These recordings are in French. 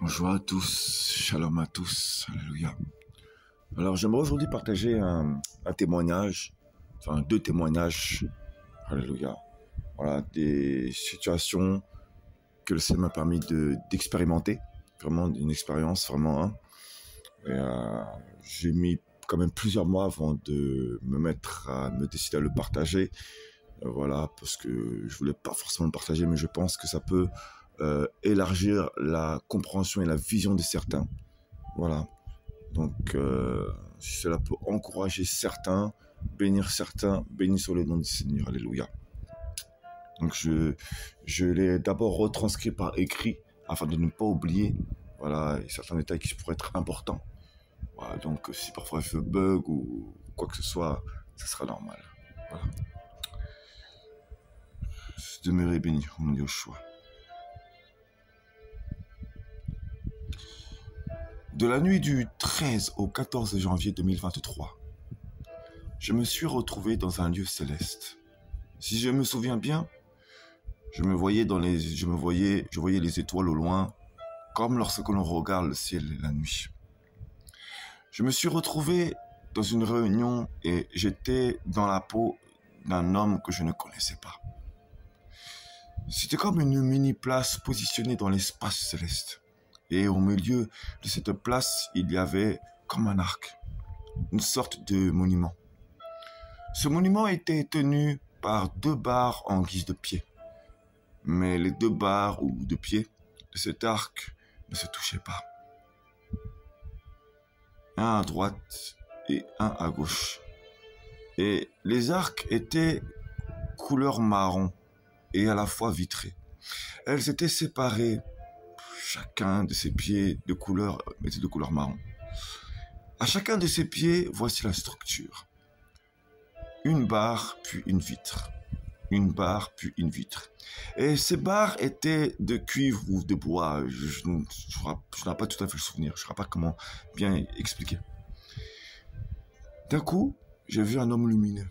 Bonjour à tous, shalom à tous, alléluia. Alors j'aimerais aujourd'hui partager un témoignage, enfin deux témoignages, alléluia. Voilà, des situations que le Seigneur m'a permis d'expérimenter, vraiment une expérience, vraiment. J'ai mis quand même plusieurs mois avant de me décider à le partager. Voilà, parce que je voulais pas forcément le partager, mais je pense que ça peut élargir la compréhension et la vision de certains. Voilà. Donc, si cela peut encourager certains, bénir certains, bénissons le nom du Seigneur. Alléluia. Donc, je l'ai d'abord retranscrit par écrit, afin de ne pas oublier, voilà, certains détails qui pourraient être importants. Voilà, donc, si parfois je bug ou quoi que ce soit, ça sera normal. Voilà. Demeurez béni, mon Dieu, au choix. De la nuit du 13 au 14 janvier 2023, je me suis retrouvé dans un lieu céleste. Si je me souviens bien, je voyais les étoiles au loin, comme lorsque l'on regarde le ciel la nuit. Je me suis retrouvé dans une réunion et j'étais dans la peau d'un homme que je ne connaissais pas. C'était comme une mini-place positionnée dans l'espace céleste. Et au milieu de cette place, il y avait comme un arc, une sorte de monument. Ce monument était tenu par deux barres en guise de pied. Mais les deux barres ou deux pieds de cet arc ne se touchaient pas. Un à droite et un à gauche. Et les arcs étaient couleur marron et à la fois vitrés. Elles étaient séparées. Chacun de ses pieds était de couleur marron. À chacun de ses pieds, voici la structure. Une barre, puis une vitre. Une barre, puis une vitre. Et ces barres étaient de cuivre ou de bois. Je n'ai pas tout à fait le souvenir. Je ne sais pas comment bien expliquer. D'un coup, j'ai vu un homme lumineux.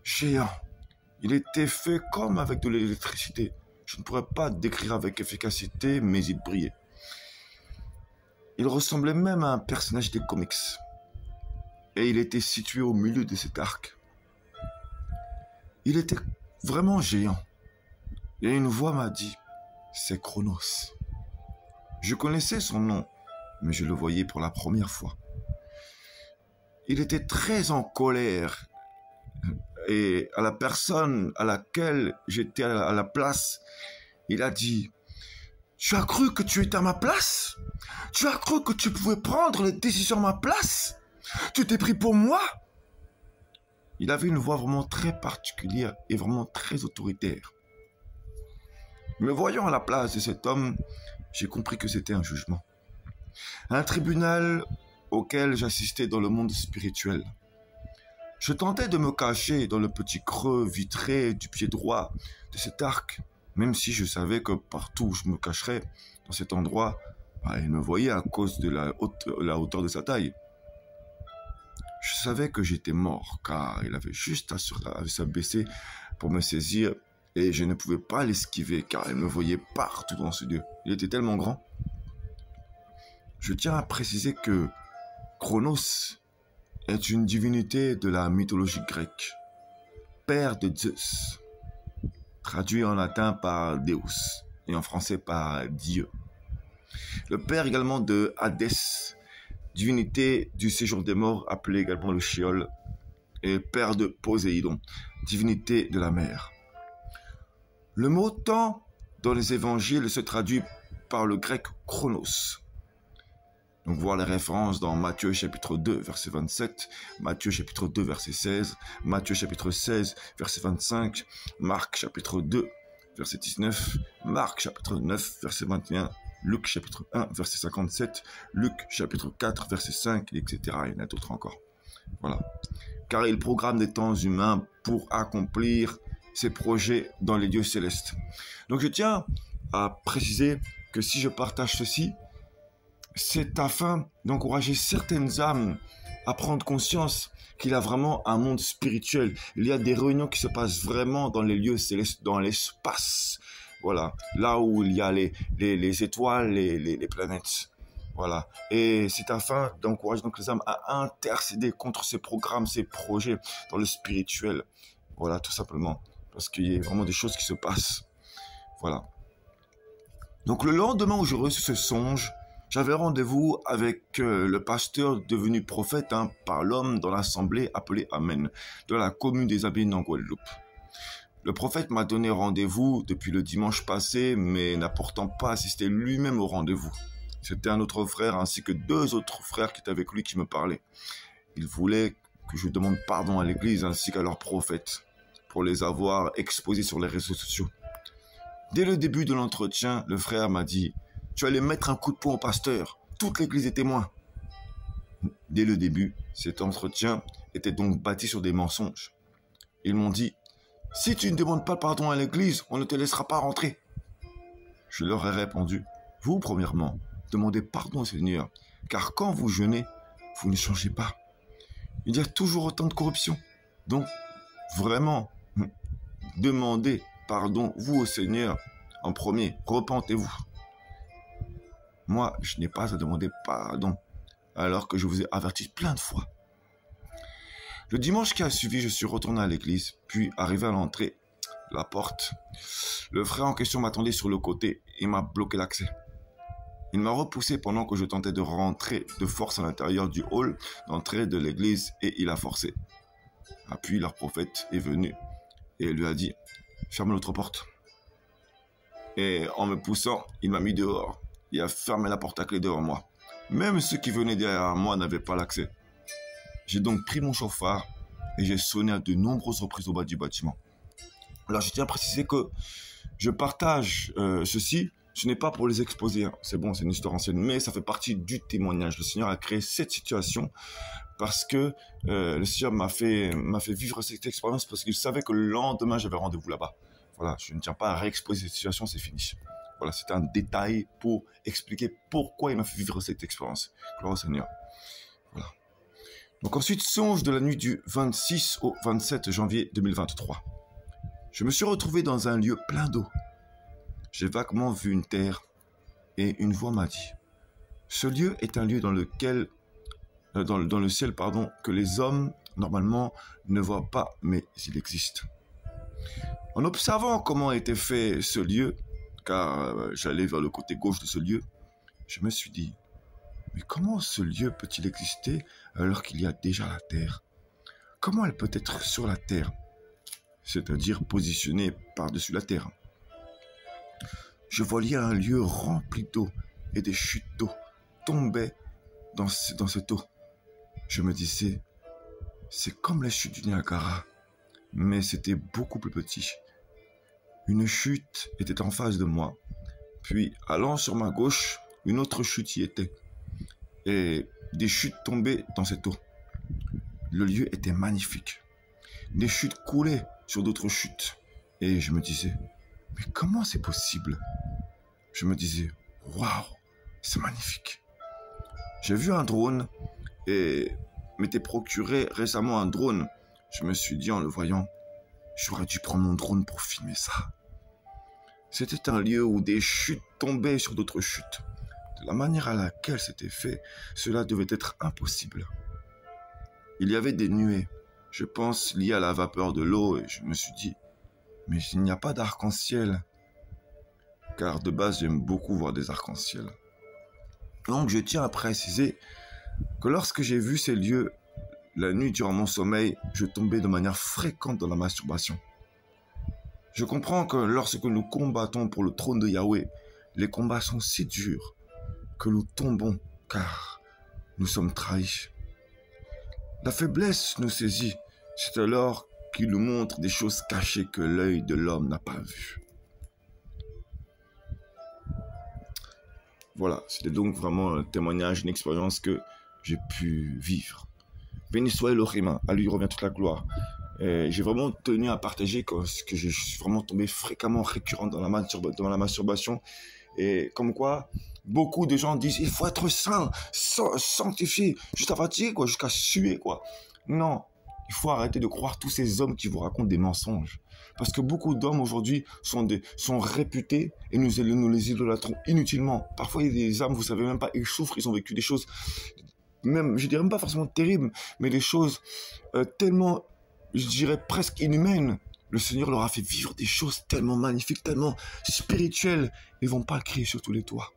Géant. Il était fait comme avec de l'électricité. Je ne pourrais pas décrire avec efficacité, mais il brillait. Il ressemblait même à un personnage des comics. Et il était situé au milieu de cet arc. Il était vraiment géant. Et une voix m'a dit, c'est Chronos. Je connaissais son nom, mais je le voyais pour la première fois. Il était très en colère. Et à la personne à laquelle j'étais à la place, il a dit, tu as cru que tu étais à ma place? Tu as cru que tu pouvais prendre les décisions à ma place? Tu t'es pris pour moi? Il avait une voix vraiment très particulière et vraiment très autoritaire. Me voyant à la place de cet homme, j'ai compris que c'était un jugement. Un tribunal auquel j'assistais dans le monde spirituel. Je tentais de me cacher dans le petit creux vitré du pied droit de cet arc, même si je savais que partout où je me cacherais dans cet endroit, il me voyait à cause de la hauteur de sa taille. Je savais que j'étais mort, car il avait juste à se baisser pour me saisir, et je ne pouvais pas l'esquiver, car il me voyait partout dans ce lieu. Il était tellement grand. Je tiens à préciser que Chronos est une divinité de la mythologie grecque, père de Zeus, traduit en latin par Deus et en français par Dieu. Le père également de Hadès, divinité du séjour des morts appelé également le Sheol, et père de Poséidon, divinité de la mer. Le mot temps dans les évangiles se traduit par le grec chronos. Donc, voir les références dans Matthieu chapitre 2, verset 27, Matthieu chapitre 2, verset 16, Matthieu chapitre 16, verset 25, Marc chapitre 2, verset 19, Marc chapitre 9, verset 21, Luc chapitre 1, verset 57, Luc chapitre 4, verset 5, etc. Il y en a d'autres encore. Voilà. Car il programme des temps humains pour accomplir ses projets dans les lieux célestes. Donc, je tiens à préciser que si je partage ceci, c'est afin d'encourager certaines âmes à prendre conscience qu'il y a vraiment un monde spirituel. Il y a des réunions qui se passent vraiment dans les lieux célestes, dans l'espace. Voilà, là où il y a les étoiles, les planètes. Voilà. Et c'est afin d'encourager donc les âmes à intercéder contre ces programmes, ces projets dans le spirituel. Voilà, tout simplement. Parce qu'il y a vraiment des choses qui se passent. Voilà. Donc le lendemain où j'ai reçu ce songe, j'avais rendez-vous avec le pasteur devenu prophète par l'homme dans l'assemblée appelée Amen, de la commune des Abbayes en Guadeloupe. Le prophète m'a donné rendez-vous depuis le dimanche passé, mais n'a pourtant pas assisté lui-même au rendez-vous. C'était un autre frère ainsi que 2 autres frères qui étaient avec lui qui me parlaient. Ils voulaient que je demande pardon à l'église ainsi qu'à leur prophète pour les avoir exposés sur les réseaux sociaux. Dès le début de l'entretien, le frère m'a dit « Tu allais mettre un coup de poing au pasteur. Toute l'église est témoin. » Dès le début, cet entretien était donc bâti sur des mensonges. Ils m'ont dit « Si tu ne demandes pas pardon à l'église, on ne te laissera pas rentrer. » Je leur ai répondu « Vous, premièrement, demandez pardon au Seigneur, car quand vous jeûnez, vous ne changez pas. Il y a toujours autant de corruption. Donc, vraiment, demandez pardon, vous au Seigneur, en premier, repentez-vous. Moi, je n'ai pas à demander pardon, alors que je vous ai averti plein de fois. Le dimanche qui a suivi, je suis retourné à l'église, puis arrivé à l'entrée, la porte, le frère en question m'attendait sur le côté et m'a bloqué l'accès. Il m'a repoussé pendant que je tentais de rentrer de force à l'intérieur du hall d'entrée de l'église et il a forcé. Puis leur prophète est venu et lui a dit « Ferme l'autre porte ». Et en me poussant, il m'a mis dehors et a fermé la porte à clé devant moi. Même ceux qui venaient derrière moi n'avaient pas l'accès. J'ai donc pris mon chauffard et j'ai sonné à de nombreuses reprises au bas du bâtiment. Alors je tiens à préciser que je partage ceci, ce n'est pas pour les exposer, c'est bon, c'est une histoire ancienne, mais ça fait partie du témoignage. Le Seigneur a créé cette situation parce que le Seigneur m'a fait vivre cette expérience parce qu'il savait que le lendemain j'avais rendez-vous là-bas. Voilà, je ne tiens pas à réexposer cette situation, c'est fini. Voilà, c'est un détail pour expliquer pourquoi il m'a fait vivre cette expérience. Gloire au Seigneur. Voilà. Donc ensuite, songe de la nuit du 26 au 27 janvier 2023. Je me suis retrouvé dans un lieu plein d'eau. J'ai vaguement vu une terre et une voix m'a dit « Ce lieu est un lieu dans lequel, dans le ciel, que les hommes, normalement, ne voient pas, mais il existe. » En observant comment était fait ce lieu, car j'allais vers le côté gauche de ce lieu, je me suis dit « Mais comment ce lieu peut-il exister alors qu'il y a déjà la terre? Comment elle peut être sur la terre, c'est-à-dire positionnée par-dessus la terre ?» Je voyais un lieu rempli d'eau et des chutes d'eau tombaient dans cette eau. Je me disais, c'est comme les chutes du Niagara, mais c'était beaucoup plus petit. Une chute était en face de moi, puis allant sur ma gauche, une autre chute y était, et des chutes tombaient dans cette eau. Le lieu était magnifique. Des chutes coulaient sur d'autres chutes, et je me disais, mais comment c'est possible? Je me disais, waouh, c'est magnifique. J'ai vu un drone et m'était procuré récemment un drone. Je me suis dit en le voyant, j'aurais dû prendre mon drone pour filmer ça. C'était un lieu où des chutes tombaient sur d'autres chutes. De la manière à laquelle c'était fait, cela devait être impossible. Il y avait des nuées, je pense liées à la vapeur de l'eau, et je me suis dit, mais il n'y a pas d'arc-en-ciel. Car de base, j'aime beaucoup voir des arcs-en-ciel. Donc, je tiens à préciser que lorsque j'ai vu ces lieux, la nuit durant mon sommeil, je tombais de manière fréquente dans la masturbation. Je comprends que lorsque nous combattons pour le trône de Yahweh, les combats sont si durs que nous tombons car nous sommes trahis. La faiblesse nous saisit, c'est alors qu'il nous montre des choses cachées que l'œil de l'homme n'a pas vues. Voilà, c'était donc vraiment un témoignage, une expérience que j'ai pu vivre. Béni soit Elohim, à lui revient toute la gloire. J'ai vraiment tenu à partager que je suis vraiment tombé fréquemment récurrent dans la masturbation. Et comme quoi, beaucoup de gens disent il faut être saint, sanctifié, jusqu'à fatiguer, jusqu'à suer, quoi. Non, il Il faut arrêter de croire tous ces hommes qui vous racontent des mensonges. Parce que beaucoup d'hommes aujourd'hui sont réputés et nous les idolâtrons inutilement. Parfois, il y a des âmes, vous savez même pas, ils souffrent, ils ont vécu des choses, même, je dirais même pas forcément terribles, mais des choses tellement, je dirais presque inhumaines. Le Seigneur leur a fait vivre des choses tellement magnifiques, tellement spirituelles. Ils vont pas le crier sur tous les toits.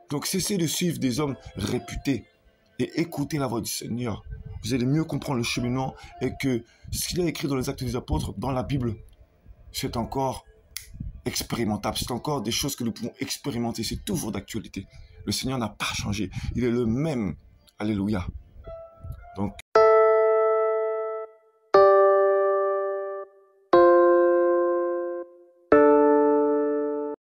Donc cessez de suivre des hommes réputés et écoutez la voix du Seigneur. Vous allez mieux comprendre le cheminement et que ce qu'il a écrit dans les Actes des Apôtres, dans la Bible, c'est encore expérimentable. C'est encore des choses que nous pouvons expérimenter. C'est toujours d'actualité. Le Seigneur n'a pas changé. Il est le même. Alléluia. Donc,